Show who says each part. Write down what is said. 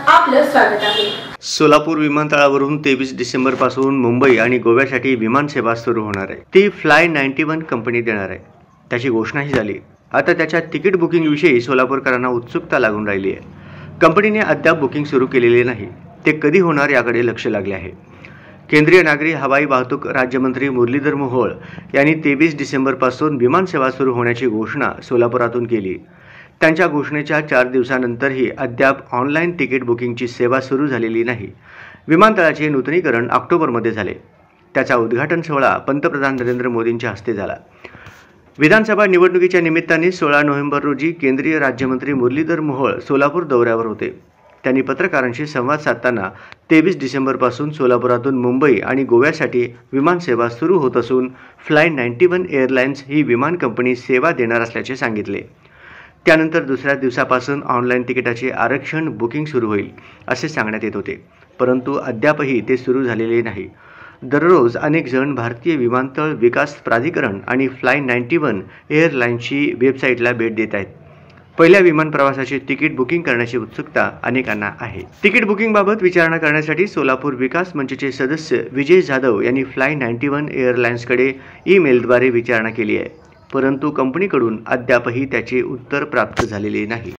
Speaker 1: आपलं स्वागत आहे।
Speaker 2: सोलापूर विमानतळावरून 23 डिसेंबर पासून मुंबई आणि गोव्यासाठी विमान सेवा सुरू होणार आहे। ती फ्लाय 91 कंपनी देणार आहे। त्याची घोषणाही झाली। आता त्याच्या तिकीट बुकिंग विषयी सोलापूरकरांना उत्सुकता लागून राहिली आहे। कंपनीने अद्याप बुकिंग सुरू केलेले नाही। ते कधी होणार याकडे लक्ष लागले आहे। केंद्रीय नागरी हवाई वाहतूक राज्यमंत्री मुरलीधर मोहोळ यांनी 23 डिसेंबर पासून विमान सेवा सुरू होण्याची घोषणा सोलापुरातून केली। त्यांच्या घोषणेच्या 4 दिवसानंतरही अद्याप ऑनलाईन तिकीट बुकिंगची सेवा सुरू झालेली नाही। विमानतळाचे नूतनीकरण ऑक्टोबरमध्ये झाले। त्याचा उद्घाटन सोहळा पंतप्रधान नरेंद्र मोदींच्या हस्ते झाला। विधानसभा निवडणुकीच्या निमित्ताने 16 नोव्हेंबर रोजी केंद्रीय राज्यमंत्री मुरलीधर मोहोळ सोलापूर दौऱ्यावर होते। त्यांनी पत्रकारांशी संवाद साधताना 23 डिसेंबरपासून सोलापुरातून मुंबई आणि गोव्यासाठी विमान सेवा सुरू होत असून फ्लाय 91 एअरलाइन्स ही विमान कंपनी सेवा देणार असल्याचे सांगितले। त्यानंतर दुसऱ्या दिवसापासून ऑनलाईन तिकिटाचे आरक्षण बुकिंग सुरू होईल असे सांगण्यात येत होते, परंतु अद्यापही ते सुरू झालेले नाही। दररोज अनेक जण भारतीय विमानतळ विकास प्राधिकरण आणि फ्लाय 91 एअरलाइन्सची वेबसाईटला भेट देत आहेत। पहिल्या विमान प्रवासाचे तिकीट बुकिंग करण्याची उत्सुकता अनेकांना आहे। तिकीट बुकिंगबाबत विचारणा करण्यासाठी सोलापूर विकास मंचचे सदस्य विजय जाधव यांनी फ्लाय 91 एअरलाइन्सकडे ईमेलद्वारे विचारणा केली आहे, परंतु कंपनीकडून अद्यापही त्याचे उत्तर प्राप्त झालेले नाही।